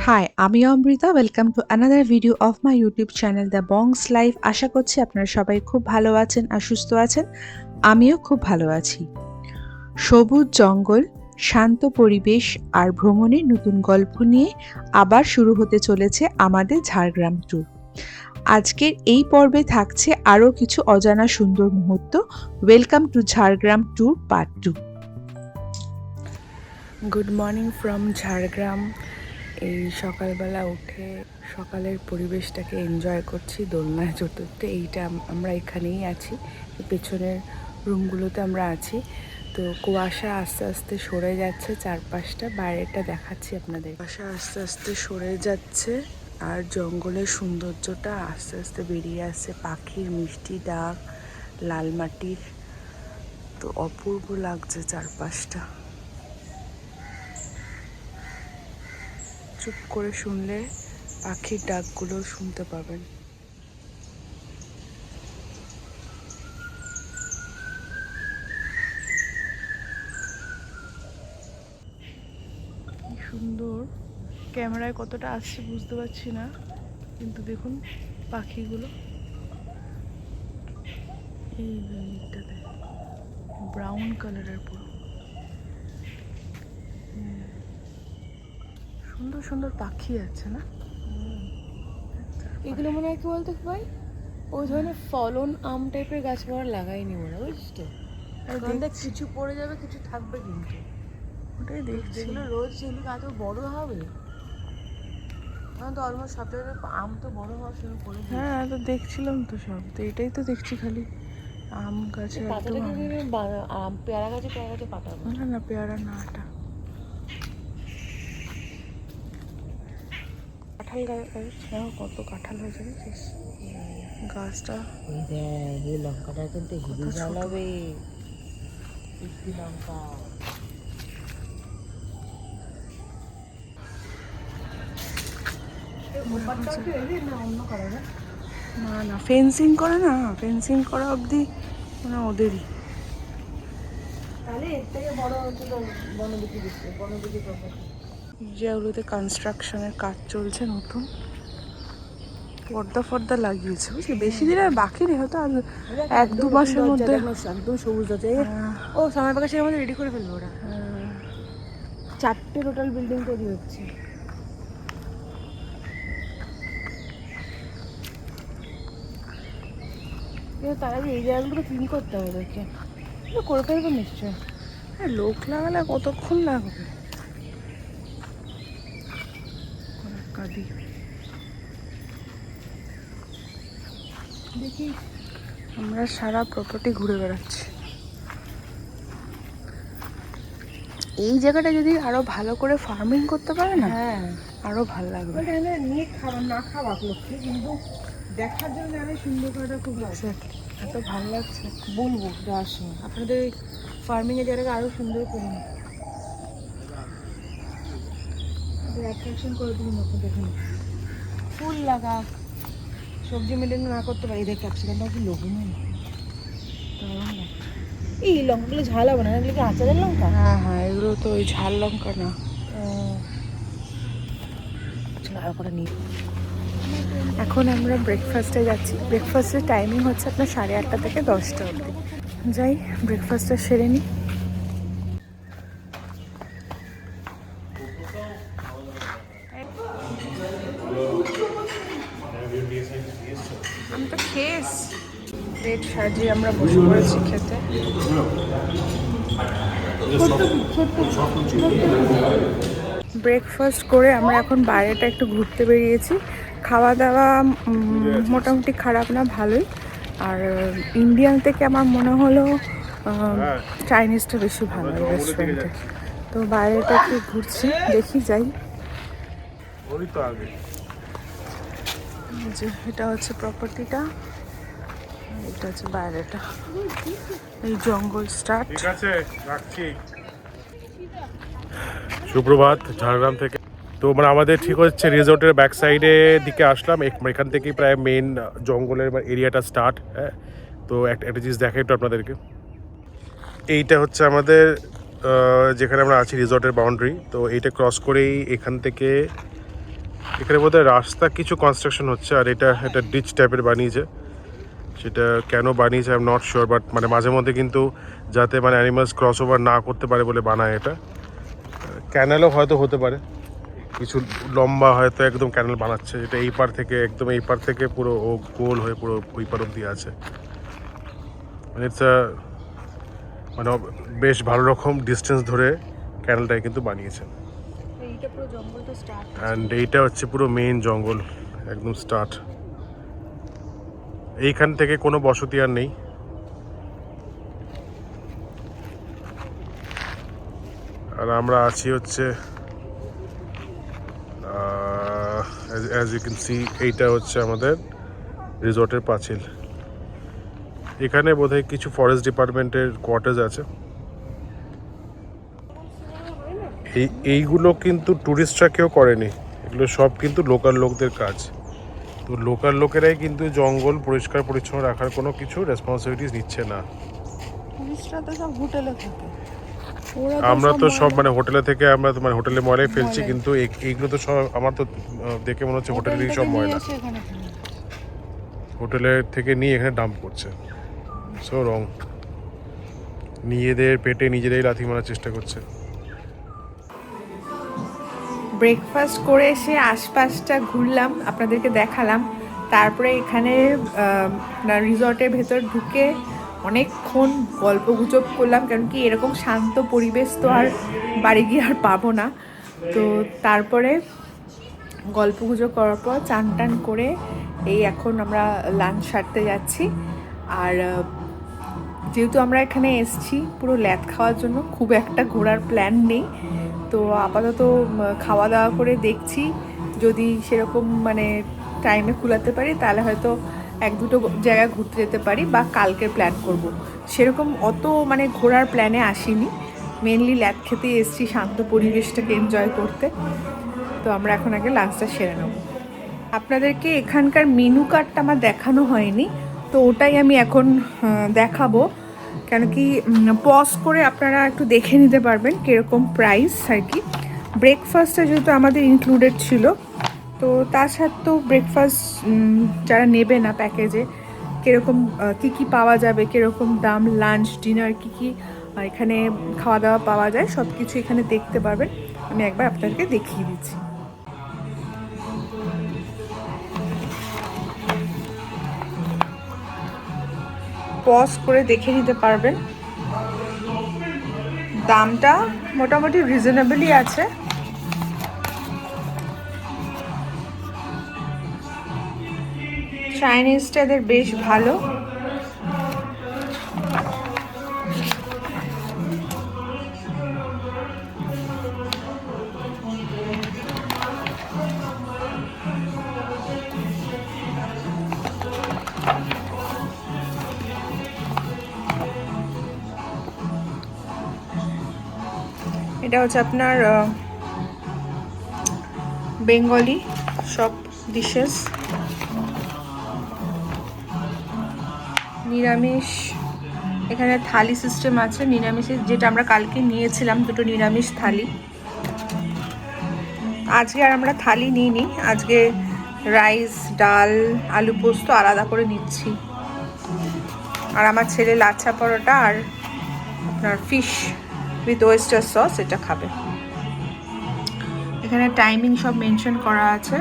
High, আমি Amrita. Welcome to another video of my YouTube channel the Bong's life. আশা করছি আপনারা সবাই খুব ভালো আছেন আর সুস্থ আছেন। আমিও খুব ভালো আছি। সবুজ জঙ্গল, শান্ত পরিবেশ আর ভ্রমণের নতুন গল্প নিয়ে আবার শুরু হতে চলেছে আমাদের ঝাড়গ্রাম ট্যুর। আজকের এই পর্বে থাকছে আরও কিছু অজানা সুন্দর মুহূর্ত। Welcome to Jhargram tour part 2। Good morning from Jhargram. এই সকালবেলা উঠে সকালের পরিবেশটাকে এনজয় করছি দোলনায় চতুর্থে। এইটা আমরা এখানেই আছি, পেছনের রুমগুলোতে আমরা আছি। তো কুয়াশা আস্তে আস্তে সরে যাচ্ছে, চারপাশটা বাইরেটা দেখাচ্ছি আপনাদের। কুয়াশা আস্তে আস্তে সরে যাচ্ছে আর জঙ্গলের সৌন্দর্যটা আস্তে আস্তে বেরিয়ে আসছে, পাখির মিষ্টি ডাক, লাল মাটির, তো অপূর্ব লাগছে চারপাশটা। চুপ করে শুনলে পাখির ডাকগুলো শুনতে পাবেন। কি সুন্দর, ক্যামেরায় কতটা আসছে বুঝতে পারছি না, কিন্তু দেখুন পাখিগুলো এই দিকটাতে ব্রাউন কালারের পুরো সুন্দর সুন্দর পাখি আছে না। এগুলো মনে হয় কি বলতো ভাই, ওই ধরনের ফলন আম টাইপের গাছ আমরা লাগাইনি মনে, বুঝছিস তো? কারণ দেখ কিছু পড়ে যাবে, কিছু থাকবে, কিন্তু ওটাই দেখছি। যেগুলো রোজ যেগুলো এত বড় হবে, কারণ তো অলমোস্ট সব জায়গায় আম তো বড় হওয়ার শুরু করে দিয়েছে। হ্যাঁ, তো দেখছিলাম তো সব, তো এটাই তো দেখছি খালি আম গাছে একদম। পাতাটাকে আম পেয়ারা গাছে পাতা, না না, পেয়ারা না, এটা কাঁঠাল গাছ। হ্যাঁ, কত কাঁঠাল হয়েছে দেখছিস গাছটা। ওই দেখ এই লঙ্কাটা কিন্তু হেভি ছোট। ঝাল হবে, মিষ্টি লঙ্কা। না না, ফেন্সিং করে না, ফেন্সিং করা অবধি মানে ওদেরই। তাহলে এর থেকে বড় হচ্ছে তো বনবিটি দিচ্ছে, বনবিটি প্রপার্টি। যেগুলোতে কনস্ট্রাকশনের কাজ চলছে, নতুন পর্দা লাগিয়েছে, বুঝলি? বেশি দিন আর বাকি নেই, হয়তো আর 1-2 মাসের মধ্যে একদম সবুজ আছে। ও সময় প্রকাশের মধ্যে রেডি করে ফেলবো ওরা। 4টে টোটাল বিল্ডিং তৈরি হচ্ছে। কিন্তু তার আগে এই জায়গাগুলো ক্লিন করতে হবে ওদেরকে, করে ফেলবো নিশ্চয়। হ্যাঁ, লোক লাগালে কতক্ষণ লাগবে। কাদি দেখি আমরা সারা প্রপার্টি ঘুরে বেড়াচ্ছি। এই জায়গাটা যদি আরো ভালো করে ফার্মিং করতে পারে না, হ্যাঁ আরো ভালো লাগবে। নিয়ে খাবার না খাওয়া লক্ষ্যে, কিন্তু দেখার জন্য জানে সুন্দর করাটা খুব লাগছে। এত ভালো লাগছে, বলবো যাওয়ার সময় আপনাদের এই ফার্মিংয়ের জায়গাটা আরও সুন্দর করুন, অ্যাট্রাকশন করে দিন। নতুন দেখুন ফুল লাগা, সবজি মেনটেন না করতে পারি। দেখ ক্যাপসিকামটা কি লোভনীয়, দারুণ লাগছে। এই লঙ্কাগুলো ঝাল হবে না, এগুলো কি আচারের লঙ্কা? হ্যাঁ হ্যাঁ, এগুলো তো ওই ঝাল লঙ্কা না। চলো আর করে নিই। এখন আমরা ব্রেকফাস্টে যাচ্ছি। ব্রেকফাস্টের টাইমিং হচ্ছে আপনার 8:30 থেকে 10টা অবধি। যাই ব্রেকফাস্টটা সেরে নিই। আমি তো খেয়ে এসছি। প্লেট সাজিয়ে আমরা বসে পড়েছি খেতে। ব্রেকফাস্ট করে আমরা এখন বাইরেটা একটু ঘুরতে বেরিয়েছি। খাওয়া দাওয়া মোটামুটি খারাপ না, ভালোই। আর ইন্ডিয়ান থেকে আমার মনে হলো চাইনিজটা বেশি ভালো রেস্টুরেন্টে। তো বাইরেটা একটু ঘুরছি, দেখি যাই। যে এটা হচ্ছে প্রপার্টিটা, এটা হচ্ছে বাইরেটা, এই জঙ্গল স্টার্ট। ঠিক আছে, রাখছি। সুপ্রভাত ঝাড়গ্রাম থেকে। তো মানে আমাদের ঠিক হচ্ছে রিসোর্টের ব্যাক সাইডে দিকে আসলাম। এখান থেকেই প্রায় মেন জঙ্গলের এরিয়াটা স্টার্ট। হ্যাঁ, তো একটা জিনিস দেখাই একটু আপনাদেরকে। এইটা হচ্ছে আমাদের যেখানে আমরা আছি রিসোর্টের বাউন্ডারি। তো এইটা ক্রস করেই এখান থেকে এখানে বোধহয় রাস্তা কিছু কনস্ট্রাকশন হচ্ছে, আর এটা একটা ডিচ টাইপের বানিয়েছে। সেটা কেন বানিয়েছে I am not sure, but মানে মাঝে মধ্যে কিন্তু যাতে মানে অ্যানিমালস ক্রস ওভার না করতে পারে বলে বানায় এটা। ক্যানেলও হয়তো হতে পারে, কিছু লম্বা হয়তো একদম ক্যানেল বানাচ্ছে, এটা এই পার থেকে একদম এই পার থেকে পুরো ও গোল হয়ে পুরো ওই পার অব্দি আছে। মানে ইটস মানে বেশ ভালো রকম ডিস্টেন্স ধরে ক্যানেলটাই কিন্তু বানিয়েছে। এইটা পুরো জঙ্গলটা স্টার্ট। অ্যান্ড এইটা হচ্ছে পুরো মেইন জঙ্গল, একদম স্টার্ট। এইখান থেকে কোনো বসতি আর নেই। আর আমরা আছি হচ্ছে অ্যাজ ইউ ক্যান সি, এইটা হচ্ছে আমাদের রিসর্টের পাঁচিল। এখানে বোধহয় কিছু ফরেস্ট ডিপার্টমেন্টের কোয়ার্টার্স আছে। এইগুলো কিন্তু ট্যুরিস্টরা কেউ করেনি, এগুলো সব কিন্তু লোকাল লোকদের কাজ। তো লোকাল লোকেরাই কিন্তু জঙ্গল পরিষ্কার পরিচ্ছন্ন রাখার কোনো কিছু রেসপন্সিবিলিটিস নিচ্ছে না। টুরিস্টরা তো সব হোটেলে থাকে, আমরা তো সব মানে হোটেলে থেকে আমরা তো মানে হোটেলে ময়লাই ফেলছি, কিন্তু এইগুলো তো সব আমার তো দেখে মনে হচ্ছে হোটেলেরই সব ময়লা, হোটেলের থেকে নিয়ে এখানে ডাম্প করছে। সো রং, নিজেদের পেটে নিজেরাই লাথি মারার চেষ্টা করছে। ব্রেকফাস্ট করে এসে আশপাশটা ঘুরলাম, আপনাদেরকে দেখালাম। তারপরে এখানে রিসর্টের ভেতর ঢুকে অনেকক্ষণ গল্প গুজব করলাম, কারণ কি এরকম শান্ত পরিবেশ তো আর বাড়ি গিয়ে আর পাবো না। তো তারপরে গল্প গুজব করার পর চান টান করে এই এখন আমরা লাঞ্চ সারতে যাচ্ছি। আর যেহেতু আমরা এখানে এসছি পুরো ল্যাদ খাওয়ার জন্য, খুব একটা ঘোরার প্ল্যান নেই। তো আপাতত খাওয়া দাওয়া করে দেখছি, যদি সেরকম মানে টাইমে কুলাতে পারি তাহলে হয়তো এক দুটো জায়গা ঘুরতে যেতে পারি, বা কালকে প্ল্যান করব। সেরকম অত মানে ঘোরার প্ল্যানে আসিনি, মেনলি ল্যাদ খেতে এসছি শান্ত পরিবেশটাকে এনজয় করতে। তো আমরা এখন আগে লাঞ্চটা সেরে নেব। আপনাদেরকে এখানকার মেনু কার্ডটা আমার দেখানো হয়নি, তো ওটাই আমি এখন দেখাবো। কেন কি পজ করে আপনারা একটু দেখে নিতে পারবেন কীরকম প্রাইস আর কি। ব্রেকফাস্টটা যেহেতু আমাদের ইনক্লুডেড ছিল, তো তার সাথেও ব্রেকফাস্ট যারা নেবে না প্যাকেজে কীরকম কী কী পাওয়া যাবে, কীরকম দাম, লাঞ্চ ডিনার কী কী এখানে খাওয়া দাওয়া পাওয়া যায় সব কিছু এখানে দেখতে পারবেন। আমি একবার আপনাদেরকে দেখিয়ে দিচ্ছি। পজ করে দেখে নিতে পারবেন, দামটা মোটামুটি রিজনেবলই আছে। চাইনিজটা এদের বেশ ভালো। এটা হচ্ছে আপনার বেঙ্গলি সব ডিশেস। নিরামিষ এখানে থালি সিস্টেম আছে, নিরামিষের যেটা আমরা কালকে নিয়েছিলাম দুটো নিরামিষ থালি। আজকে আর আমরা থালি নিইনি, আজকে রাইস ডাল আলু পোস্ত আলাদা করে নিচ্ছি। আর আমার ছেলে লাচ্ছা পরোটা আর আপনার ফিশ উইথ ওয়েস্টার সস এটা খাবে। এখানে টাইমিং সব মেনশন করা আছে।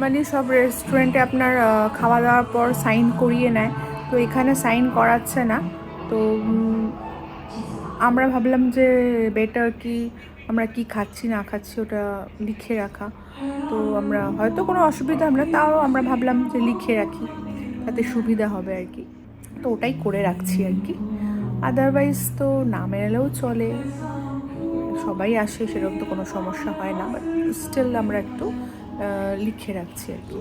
মানে সব রেস্টুরেন্টে আপনার খাওয়া দাওয়ার পর সাইন করিয়ে নেয়, তো এখানে সাইন করাচ্ছে না। তো আমরা ভাবলাম যে বেটার কি আমরা কি খাচ্ছি না খাচ্ছি ওটা লিখে রাখা। তো আমরা হয়তো কোনো অসুবিধা হবে না, তাও আমরা ভাবলাম যে লিখে রাখি তাতে সুবিধা হবে আর কি। তো ওটাই করে রাখছি আর কি। আদারওয়াইজ তো না মেলালেও চলে, সবাই আসে, সেরকম তো কোনো সমস্যা হয় না, বাট স্টিল আমরা একটু লিখে রাখছি আর কি।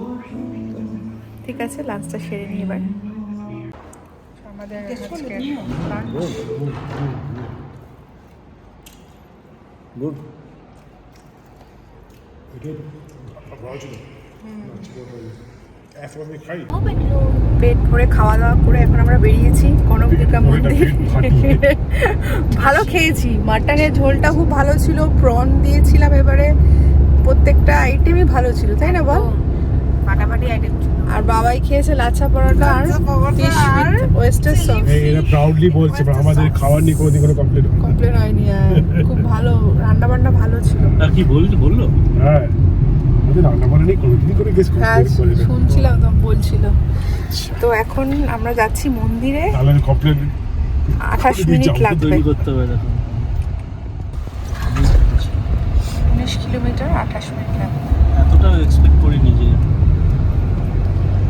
ঠিক আছে, লাঞ্চটা সেরে নিয়ে এবার আমাদের গুড। ऐसे मैं खाई পেট ভরে খাওয়া দাওয়া করে এখন আমরা বেরিয়েছি কনকদুর্গা মন্দির। ভালো খেয়েছি, মাটনের ঝোলটা খুব ভালো ছিল, প্রন দিয়েছিলাম, এবারে প্রত্যেকটা আইটেমই ভালো ছিল, তাই না বল? ফাটাফাটি আইটেম ছিল। আর বাবাই খেয়েছে লাচ্ছা পরোটা আর ফিশ উইথ ওয়েস্টার সস। এরা প্রাউডলি বলছে আমাদের খাবার নিয়ে কোনোদিন কোনো কমপ্লেন হয় না। কমপ্লেন হয়নি, খুব ভালো রান্না বান্না ভালো ছিল। আর কি বললো? হ্যাঁ আমাদের রান্না বান্না নিয়ে কোনোদিন করে গেস হ্যাঁ করে না। শুনছিলাম তো, বলছিল। তো এখন আমরা যাচ্ছি মন্দিরে, তাহলে কমপ্লেন 28 মিনিট লাগবে, তৈরি করতে হবে দেখো। 19 কিলোমিটার 28 মিনিট লাগবে। এতটা এক্সপেক্ট করিনি যে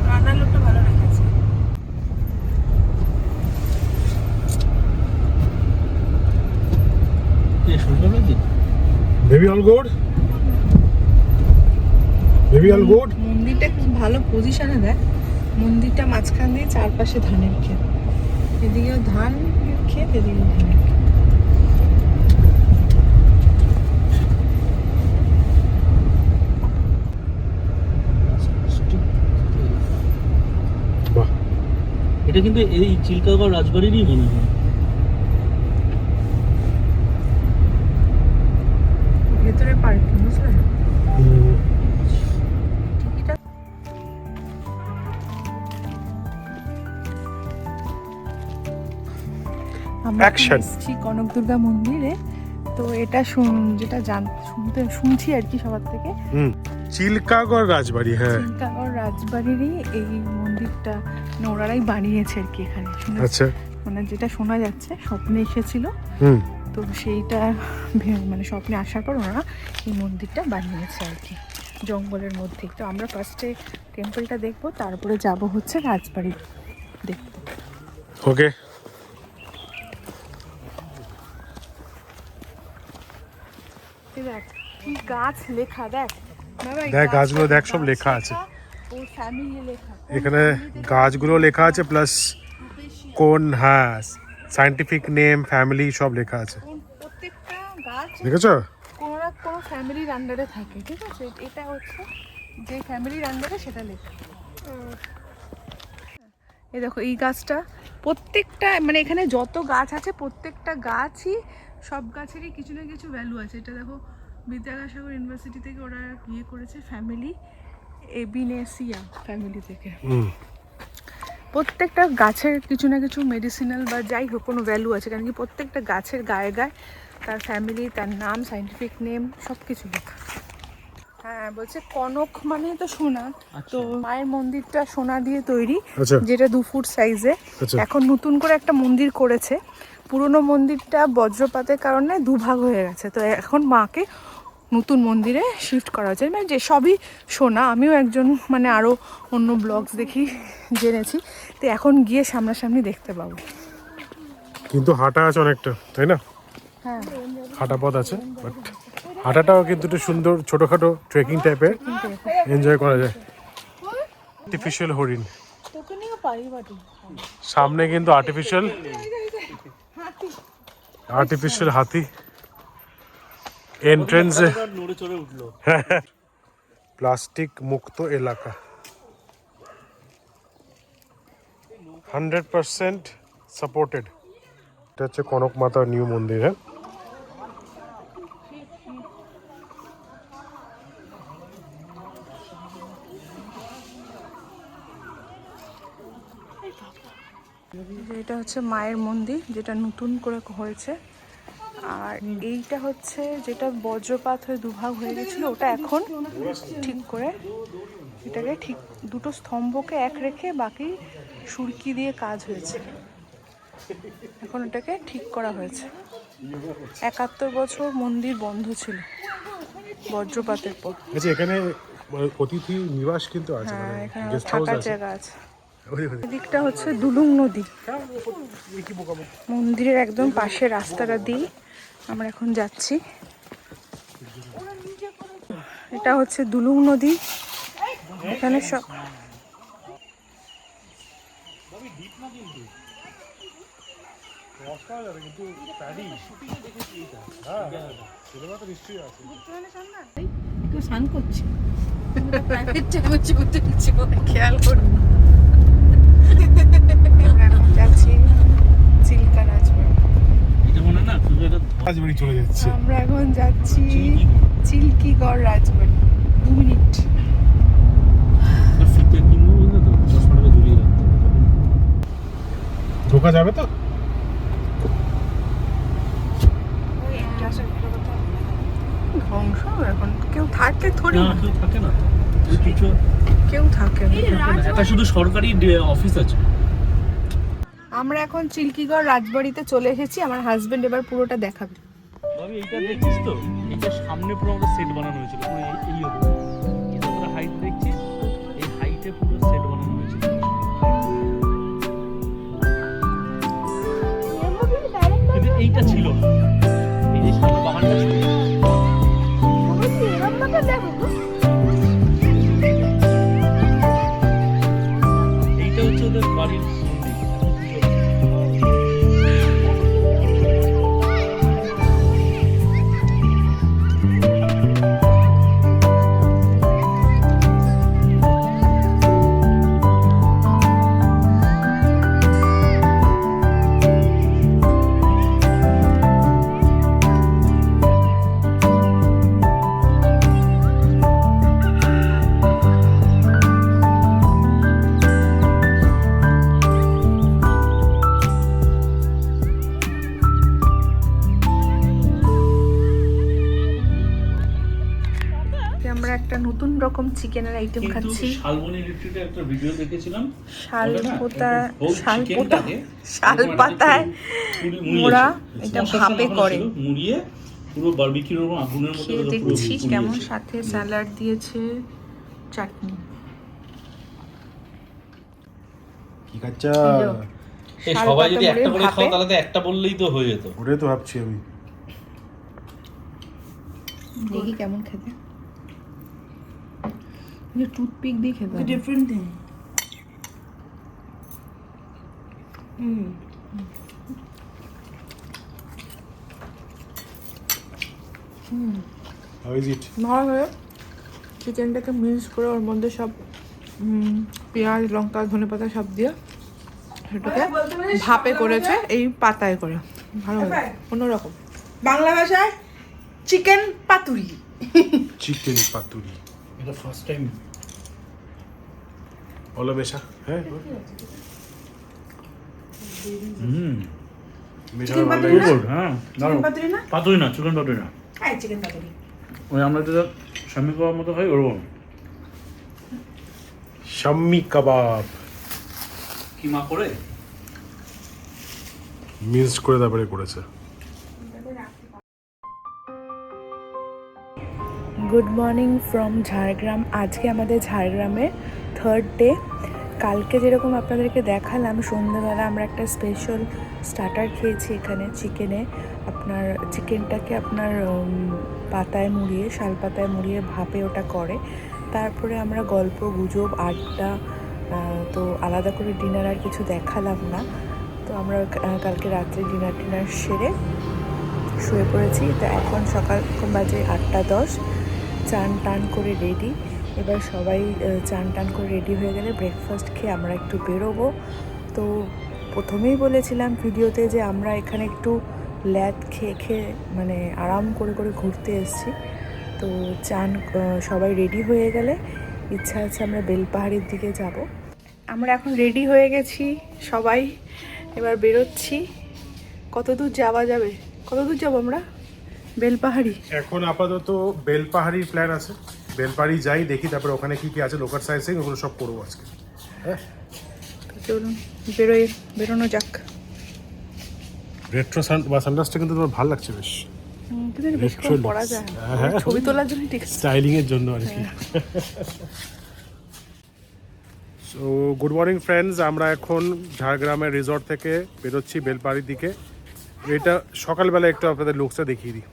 রান্নার লোকটা ভালো রেখেছে। শুরু করবে কি? Baby all good baby all good. মন্দিরটা খুব ভালো পজিশনে দেয়, মন্দিরটা মাঝখান দিয়ে চারপাশে ধানের ক্ষেত, এদিকেও ধান ক্ষেত এদিকেও ধানের ক্ষেত। বাহ এটা কিন্তু এই চিল্কাগড় রাজবাড়িরই মনে হয়। ভেতরে পার্কিং, বুঝলেন? আমরা এখন Action. এসেছি কনকদুর্গা মন্দিরে। তো এটা শুনছি আর কি সবার থেকে, চিল্কাগড় রাজবাড়ি। হ্যাঁ চিল্কাগড় রাজবাড়িরই এই মন্দিরটা ওনারাই বানিয়েছে আর কি এখানে, আচ্ছা মানে যেটা শোনা যাচ্ছে, স্বপ্নে এসেছিল, তো সেইটা মানে স্বপ্নে আসার পর ওনারা এই মন্দিরটা বানিয়েছে আর কি জঙ্গলের মধ্যে। তো আমরা ফার্স্টে টেম্পলটা দেখবো, তারপরে যাব হচ্ছে রাজবাড়ি দেখতে। ওকে দেখ কি গাছ লেখা, দেখ বাবা, এই দেখ গাছগুলো দেখ, সব গাছ লেখা আছে ওর ফ্যামিলি লেখা। এখানে। গাছগুলো লেখা আছে প্লাস কোন, হ্যাঁ সায়েন্টিফিক নেম, ফ্যামিলি সব লেখা আছে, প্রত্যেকটা গাছ দেখেছো? কোনো না কোনো ফ্যামিলির আন্ডারে থাকে, ঠিক আছে? এটা হচ্ছে যে ফ্যামিলির আন্ডারে সেটা লেখা। এই দেখো এই গাছটা, প্রত্যেকটা মানে এখানে যত গাছ আছে প্রত্যেকটা গাছই, সব গাছেরই কিছু না কিছু ভ্যালু আছে। এটা দেখো বিদ্যাসাগর ইউনিভার্সিটি থেকে ওরা ইয়ে করেছে, ফ্যামিলি এবিনেসিয়া ফ্যামিলি থেকে। প্রত্যেকটা গাছের কিছু না কিছু মেডিসিনাল বা যাই হোক কোনো ভ্যালু আছে, কারণ কি প্রত্যেকটা গাছের গায়ে গায়ে তার ফ্যামিলি, তার নাম, সাইন্টিফিক নেম সব কিছু লেখা। হ্যাঁ বলছে কনক মানে তো সোনা, তো মায়ের মন্দিরটা সোনা দিয়ে তৈরি, আচ্ছা যেটা 2 ফুট সাইজে। আচ্ছা এখন নতুন করে একটা মন্দির করেছে, পুরনো মন্দিরটা বজ্রপাতের কারণে দুভাগ হয়ে গেছে, তো এখন মাকে নতুন মন্দিরে শিফট করা হয়েছে। মানে যে সবই সোনা, আমিও একজন মানে আরও অন্য ব্লগস দেখি জেনেছি, তো এখন গিয়ে সামনাসামনি দেখতে পাবো। কিন্তু হাঁটা আছে অনেকটা, তাই না? হ্যাঁ হাঁটা পথ আছে, বাট হাঁটাটাও কিন্তু একটু সুন্দর, ছোটোখাটো ট্রেকিং টাইপের এনজয় করা যায়। আর্টিফিশিয়াল হরিণ তোকে নিয়েও পারি বাটি। সামনে, কিন্তু আর্টিফিশিয়াল হাতি এন্ট্রেন্সে। নড়ে চড়ে উঠলো। প্লাস্টিক মুক্ত এলাকা, 100% সাপোর্টেড। এটা হচ্ছে কনক মাতার নিউ মন্দির। হ্যাঁ এটা হচ্ছে মায়ের মন্দির, যেটা নতুন করে হয়েছে। আর এইটা হচ্ছে যেটা বজ্রপাত হয়ে দুভাগ হয়ে গেছিলো, ওটা এখন ঠিক করে এটাকে ঠিক দুটো স্তম্ভকে এক রেখে বাকি সুরকি দিয়ে কাজ হয়েছে, এখন এটাকে ঠিক করা হয়েছে। 71 বছর মন্দির বন্ধ ছিল বজ্রপাতের পর। আচ্ছা, এখানে অতিথি নিবাস কিন্তু আছে, হ্যাঁ, মানে এখানে গেস্ট হাউস থাকার আছে। জায়গা আছে। এদিকটা হচ্ছে দুলুং নদী, মন্দিরের একদম পাশে রাস্তাটা দিয়ে আমরা এখন যাচ্ছি। এটা হচ্ছে দুলুং নদী, এখানে সব কেউ স্নান করছে। প্রাইভেট টাইমে ছবি তুলছি খেয়াল করুন। আমরা এখন যাচ্ছি চিল্কা রাজবাড়ি। এটা মনে না শুধু এটা রাজবাড়ি চলে যাচ্ছে। আমরা এখন যাচ্ছি চিল্কিগড়। চিল্কিগড় রাজবাড়ি। 2 মিনিট। ফিতে কিনবো বললে তো 10 টাকা ঝুলিয়ে রাখতে হবে। ঢোকা যাবে তো? ধ্বংস এখন কেউ থাকে থোড়ি না না, কেউ থাকে না তো। ওই কিছু কেউ থাকে না। একটা শুধু সরকারি অফিস আছে। আমরা এখন চিল্কিগড় রাজবাড়িতে চলে এসেছি। আমার হাজবেন্ড এবার পুরোটা দেখাবে। ভাবি এইটা দেখছিস তো, এইটা সামনে পুরো আমাদের সেট বানানো হয়েছিল পুরো এই অবধি। এই যতটা হাইট দেখছিস এই হাইটে পুরো সেট বানানো হয়েছিল। কিন্তু এইটা ছিল না, এই যে সামনে বাগানটা ছিল। এইটা হচ্ছে ওদের বাড়ির মন্দির। আমরা একটা নতুন রকম চিকেনের আইটেম কিন্তু খাচ্ছি। শালবনি রিট্রিটে একটা ভিডিও দেখেছিলাম। শালপাতায় মোড়া এটা ভাপে করে। মুড়িয়ে পুরো বারবিকিউর আগুনের মধ্যে খেয়ে পুরো দেখছি পুড়িয়েছে। কেমন, সাথে স্যালাড দিয়েছে, চাটনি। কি খাচ্ছা? এই সবাই যদি শালপাতা একটা করে মুড়ে খাও ভাপে। তাহলে তো একটা বললেই তো হয়ে যেত। ওটাই তো ভাবছি আমি। দেখি কেমন খেতে। টুথপিক দিয়ে খেতে হবে। Different thing How is it? ভালোভাবে চিকেনটাকে মিক্স করে ওর মধ্যে সব পেঁয়াজ, লঙ্কা, ধনেপাতা সব দিয়ে সেটাকে ভাপে করেছে, এই পাতায় করে। ভালো অন্যরকম। বাংলা ভাষায় চিকেন পাতুরি। চিকেন পাতুরি। এটা ফার্স্ট টাইম। বলো মেশা। হ্যাঁ মেশা Chicken ভালো পাতুরি লাগে। গুড। হ্যাঁ চিকেন পাতুরি না? পাতুরি না, চিকেন পাতুরি না। হ্যাঁ চিকেন পাতুরি। ওই আমরা যেটা স্বামী খাওয়ার মতো হয় ওরকম। শাম্মি কাবাব কিমা করে মিক্স করে তারপরে করেছে। Good morning from Jhargram. আজকে আমাদের ঝাড়গ্রামে 3rd ডে। কালকে যেরকম আপনাদেরকে দেখালাম সন্ধ্যাবেলা আমরা একটা স্পেশাল স্টার্টার খেয়েছি এখানে চিকেনে। আপনার চিকেনটাকে আপনার পাতায় মুড়িয়ে, শাল পাতায় মুড়িয়ে ভাপে ওটা করে। তারপরে আমরা গল্প গুজব আড্ডা, তো আলাদা করে ডিনার আর কিছু দেখালাম না। তো আমরা কালকে রাত্রে ডিনার সেরে শুয়ে পড়েছি। তো এখন সকাল বাজে 8:10। চান টান করে রেডি। এবার সবাই চান টান করে রেডি হয়ে গেলে ব্রেকফাস্ট খেয়ে আমরা একটু বেরোবো। তো প্রথমেই বলেছিলাম ভিডিওতে যে আমরা এখানে একটু ল্যাদ খেয়ে মানে আরাম করে ঘুরতে এসেছি। তো চান সবাই রেডি হয়ে গেলে ইচ্ছা আছে আমরা বেলপাহাড়ির দিকে যাব। আমরা এখন রেডি হয়ে গেছি সবাই, এবার বেরোচ্ছি। কত দূর যাওয়া যাবে? কত দূর যাবো আমরা? বেলপাহাড়ি। এখন আপাতত বেলপাহাড়ির প্ল্যান আছে। বেলপাহাড়ি যাই, দেখি তারপরে ওখানে কি কি আছে লোকাল সাইন্সিং ওগুলো সব করবো আজকে। হ্যাঁ চলুন বেরোনো যাক। রেট্রো বা সানগ্লাসটা কিন্তু তোমার ভালো লাগছে বেশ। কিন্তু বেশিক্ষণ পরা যায় না। হ্যাঁ। ছবি তোলার জন্য ঠিক আছে। স্টাইলিং এর জন্য আর কি। সো গুড মর্নিং ফ্রেন্ডস, আমরা এখন ঝাড়গ্রামের রিসর্ট থেকে বেরোচ্ছি বেলপাহাড়ির দিকে। এটা সকালবেলা একটু আপনাদের লুকসটা দেখিয়ে দিই।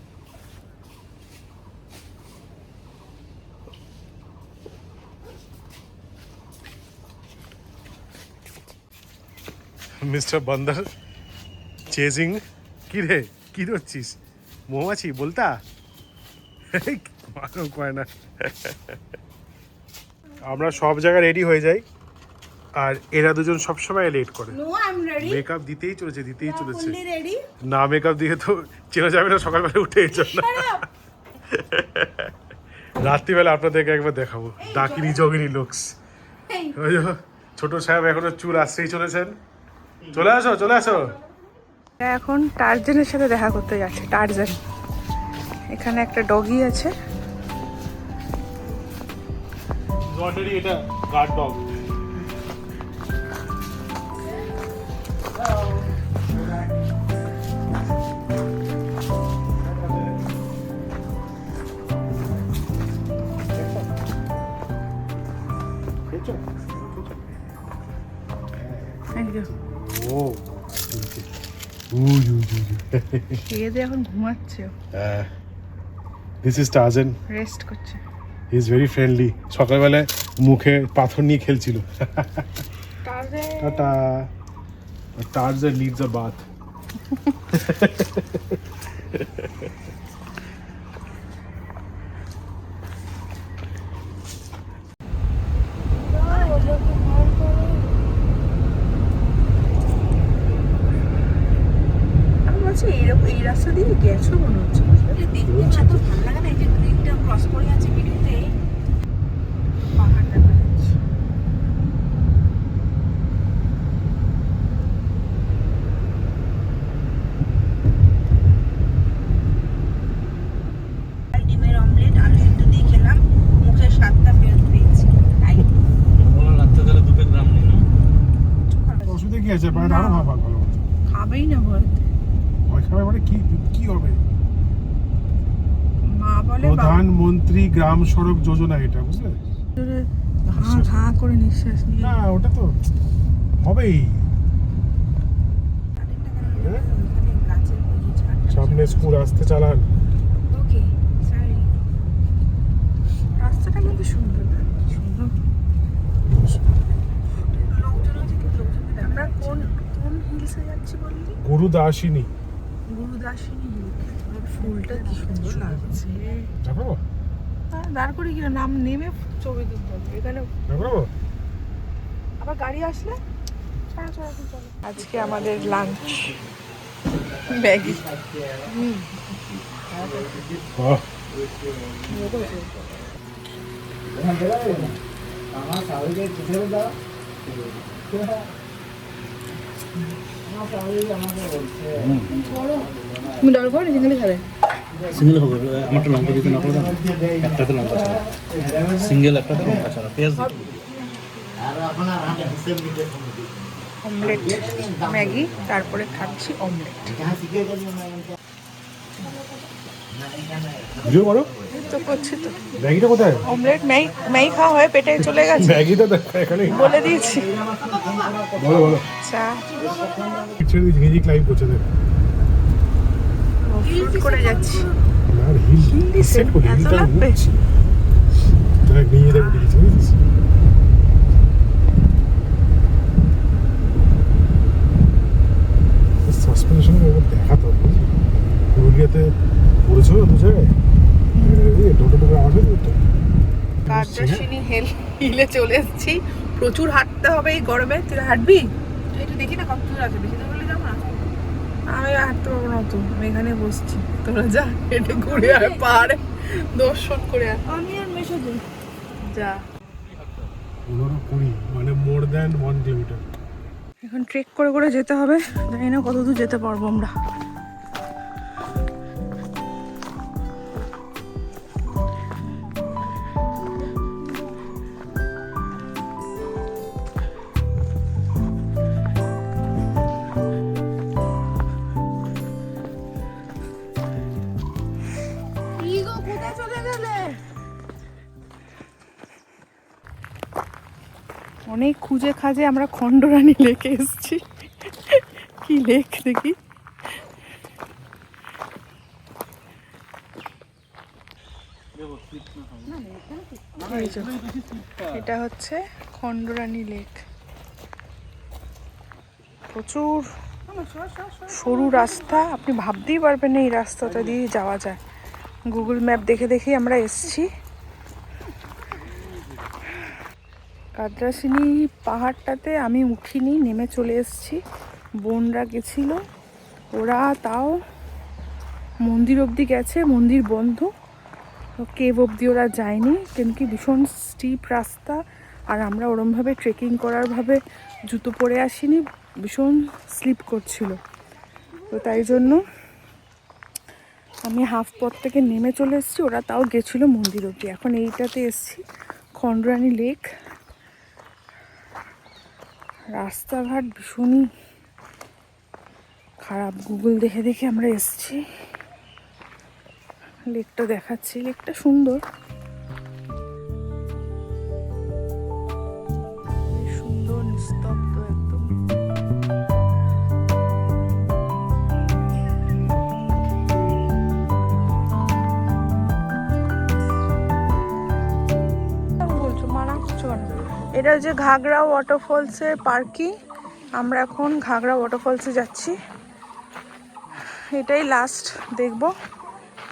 মিস্টার বান্দার চেজিং। কি রে, কি ধরছিস? মৌমাছি বলতা? করে না। আমরা সব জায়গায় রেডি হয়ে যাই, আর এরা দুজন সবসময় লেট করে। No I am ready. Makeup দিতেই চলেছে। Fully ready. না মেকআপ দিয়ে তো চেনা যাবে না সকালবেলা উঠে এই জন্য। রাত্রিবেলা আপনাদেরকে একবার দেখাবো ডাকিনি যোগিনী লুকস। ওই যে ছোট সাহেব এখনো চুল আসতেই চলেছেন। চলে আসো চলে আসো। এখন টার্জানের সাথে দেখা করতে যাচ্ছে। টার্জান, এখানে একটা ডগি আছে। অলরেডি এটা গার্ড ডগ। ও খেয়ে দিয়ে এখন ঘুমাচ্ছে, দিস ইজ টার্জান। রেস্ট করছে। He is very friendly. সকালবেলায় মুখে পাথর নিয়ে খেলছিল। Tata. Tarzan needs a bath. আমি বলছি এইরকম এই রাস্তা দিয়ে গেছো মনে হচ্ছে। দেখতে এত ভালো লাগে না, এই যে গ্রিনটা ক্রস করে আছে ভিডিওতে। পাহাড় দেখা যাচ্ছে। ডিমের অমলেট আলু সিদ্ধ দিয়ে খেলাম, মুখের স্বাদটা ফেরত পেয়েছি। তাই রাত্রেবেলা 2 গ্রাম নেই না? অসুবিধা কি আছে? বাইরে আরো ভালো ভালো খাবেই না বলতে। ভয় খাবে মানে কি কি হবে? মা বলে প্রধানমন্ত্রী গ্রাম সড়ক যোজনা, এটা বুঝলে? ঘা ঘা করে নিঃশ্বাস নিয়ে। না ওটা তো হবেই। গাছের বুঝি ছাড়। সামনে স্কুল আসতে চালান। ওকে সরি। রাস্তাটা কিন্তু সুন্দর না? সুন্দর। লোকজন আছে কিন্তু লোকজন আমরা কোন কোন হিলসে যাচ্ছি বললি? গুরুদাসিনী। গুরুদাসিনী হিল। ফুলটা কি সুন্দর লাগছে। দেখো দাঁড় করে গিয়ে নাম নেমে ছবি তুলতে হবে এখানে। দেখো আবার গাড়ি আসলে আজকে আমাদের লাঞ্চ ম্যাগি। বাহ তুমি ডাল করে সিঙ্গেলে খাবে? সিঙ্গেল হবে, আমারটা লঙ্কা দিতে না পারবে? একটাতে লঙ্কা ছাড়া, সিঙ্গেল একটাতে লঙ্কা ছাড়া, পেঁয়াজ দিতে। অমলেট ম্যাগি, তারপরে খাচ্ছি অমলেট। ভিডিও করো তো করছি তো। ম্যাগিটা কোথায়? অমলেট ম্যাগি খাওয়া হয়ে পেটে চলে গেছে। ম্যাগিটা দেখো এখানে বলে দিয়েছি। বলো বলো। চা ছেড়ে দিয়েছি, মিউজিক লাইভ করছে দেখ। শুট করে যাচ্ছি। আর হিল হিন্দি সেট করে এত হিলটা লাগবে? ঘুরছি। দেখ নিয়ে দেখ দিয়েছি বুঝেছিস? সাসপেনশন দেখাতো বুঝলি? পুরুলিয়াতে পড়েছো দু জায়গায় টোটো টোটো আসে তো। কার্যাসিনী হিলে চলে এসেছি। প্রচুর হাঁটতে হবে এই গরমে। তুই হাঁটবি? একটু দেখি না কত দূর আছে, বেশি দূর হলে যাবো না। আমি হাঁটতে পারবো না তো, আমি এখানে বসছি। তোরা যা হেঁটে ঘুরে আয়, পাহাড়ে দর্শন করে আয়। আমি আর মেশো দিই। যা। 15-20 মানে মোর দ্যান 1 কিলোমিটার। এখন ট্রেক করে করে যেতে হবে। জানি না কত দূর যেতে পারবো আমরা। কোথায় চলে গেলে? অনেক খুঁজে খাজে আমরা খণ্ডরানী লেকে এসেছি। কি লেক দেখি। এটা হচ্ছে খণ্ডরানী লেক। প্রচুর সরু রাস্তা, আপনি ভাবতেই পারবেন না এই রাস্তাটা দিয়ে যাওয়া যায়। গুগল ম্যাপ দেখে দেখেই আমরা এসেছি। কাদ্রাসিনী পাহাড়টাতে আমি উঠিনি, নেমে চলে এসেছি। বোনরা গেছিল, ওরা তাও মন্দির অবধি গেছে, মন্দির বন্ধ, কেভ অবধি ওরা যায়নি, কেন কি ভীষণ স্টিপ রাস্তা, আর আমরা ওরমভাবে ট্রেকিং করার ভাবে জুতো পরে আসিনি, ভীষণ স্লিপ করছিল। তো তাই জন্য আমি হাফ পথ থেকে নেমে চলে এসেছি, ওরা তাও গেছিলো মন্দির অবধি। এখন এইটাতে এসেছি, খন্ডরানী লেক। রাস্তাঘাট ভীষণই খারাপ, গুগল দেখে দেখে আমরা এসেছি। লেকটা দেখাচ্ছি, লেকটা সুন্দর, সুন্দর নিস্তব্ধ একদম। বলছো মানা করছো কেন? এটা হচ্ছে ঘাগড়া ওয়াটারফলসের পার্কিং। আমরা এখন ঘাগড়া ওয়াটারফলসে যাচ্ছি, এটাই লাস্ট দেখব,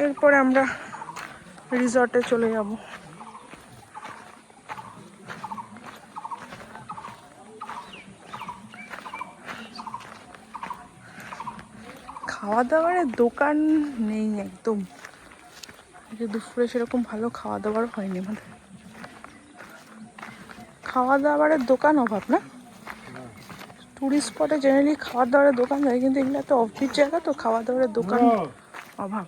এরপরে আমরা রিসর্টে চলে যাব। খাওয়া দাওয়ারের দোকান নেই একদম, দুপুরে সেরকম ভালো খাওয়া দাওয়ার হয়নি আমাদের। খাওয়া দাওয়ারের দোকান অভাব না, টুরিস্ট স্পটে জেনারেলি খাওয়া দাওয়ারের দোকান হয়, কিন্তু এগুলো একটা অফবিট জায়গা, তো খাওয়া দাওয়ারের দোকান অভাব।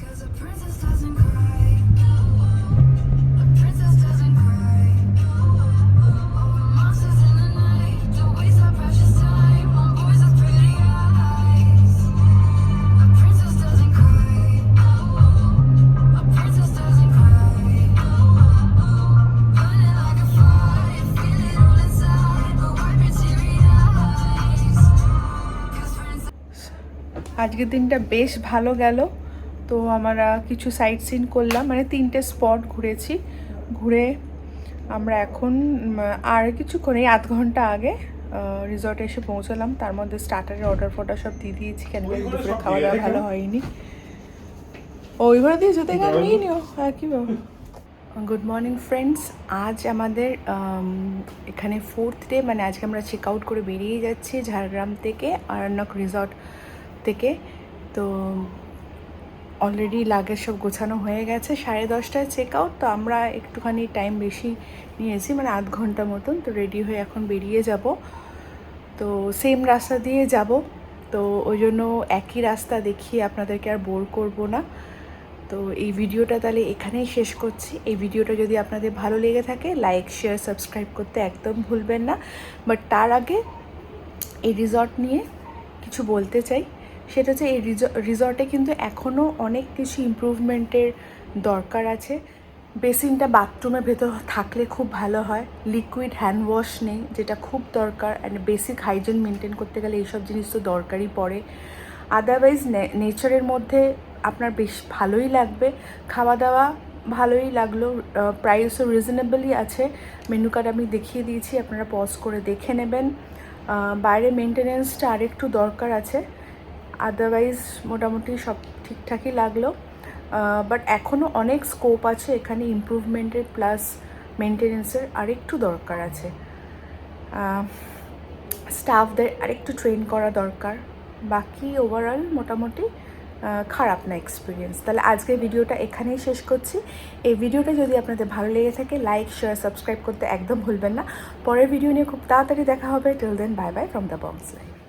Cause a princess doesn't cry. A princess doesn't cry. Oh, we're monsters in the night. Don't waste our precious time on boys with pretty eyes. A princess doesn't cry. A princess doesn't cry. Burning like a fire, feel it all inside, but wipe your teary eyes. 'Cause princess. আজকের দিনটা বেশ ভালো গেল। তো আমরা কিছু site scene করলাম, মানে 3টে স্পট ঘুরেছি। ঘুরে আমরা এখন আর কিছুক্ষণ, এই আধ ঘন্টা আগে রিসর্টে এসে পৌঁছলাম। তার মধ্যে স্টার্টারের অর্ডার ফর্ডার সব দিয়ে দিয়েছি, কেন কি দুপুরে খাওয়া দাওয়া ভালো হয়নি। ওইভাবে দিয়ে জুতে গান নিয়ে নিও, আর কি গুড মর্নিং ফ্রেন্ডস, আজ আমাদের এখানে 4th ডে, মানে আজকে আমরা চেক আউট করে বেরিয়ে যাচ্ছি ঝাড়গ্রাম থেকে, আরণ্যক রিসর্ট থেকে। তো অলরেডি লাগেজ সব গোছানো হয়ে গেছে, 10:30টায় চেক আউট। তো আমরা একটুখানি টাইম বেশি নিয়েছি, মানে আধ ঘন্টা মতন। তো রেডি হয়ে এখন বেরিয়ে যাব। তো সেম রাস্তা দিয়ে যাব, তো ওই জন্য একই রাস্তা দেখিয়ে আপনাদেরকে আর বোর করব না। তো এই ভিডিওটা তাহলে এখানেই শেষ করছি। এই ভিডিওটা যদি আপনাদের ভালো লেগে থাকে, লাইক শেয়ার সাবস্ক্রাইব করতে একদম ভুলবেন না। বাট তার আগে এই রিসর্ট নিয়ে কিছু বলতে চাই, সেটা হচ্ছে এই রিসর্টে কিন্তু এখনও অনেক কিছু ইমপ্রুভমেন্টের দরকার আছে। বেসিনটা বাথরুমের ভেতর থাকলে খুব ভালো হয়, লিকুইড হ্যান্ড ওয়াশ নেই, যেটা খুব দরকার, অ্যান্ড বেসিক হাইজিন মেনটেন করতে গেলে এইসব জিনিস তো দরকারই পড়ে। আদারওয়াইজ নেচারের মধ্যে আপনার বেশ ভালোই লাগবে, খাওয়া দাওয়া ভালোই লাগলো, প্রাইসও রিজনেবলই আছে। মেনু কার্ড আমি দেখিয়ে দিয়েছি, আপনারা পজ করে দেখে নেবেন। বাইরে মেনটেনেন্সটা আরেকটু দরকার আছে, আদারওয়াইজ মোটামুটি সব ঠিকঠাকই লাগলো। বাট এখনও অনেক স্কোপ আছে এখানে ইমপ্রুভমেন্টের, প্লাস মেনটেনেন্সের আরেকটু দরকার আছে। স্টাফদের আরেকটু ট্রেন করা দরকার। বাকি ওভারঅল মোটামুটি খারাপ না এক্সপিরিয়েন্স। তাহলে আজকের ভিডিওটা এখানেই শেষ করছি। এই ভিডিওটা যদি আপনাদের ভালো লেগে থাকে, লাইক শেয়ার সাবস্ক্রাইব করতে একদম ভুলবেন না। পরের ভিডিও নিয়ে খুব তাড়াতাড়ি দেখা হবে। Till then, bye bye from the Bong's life.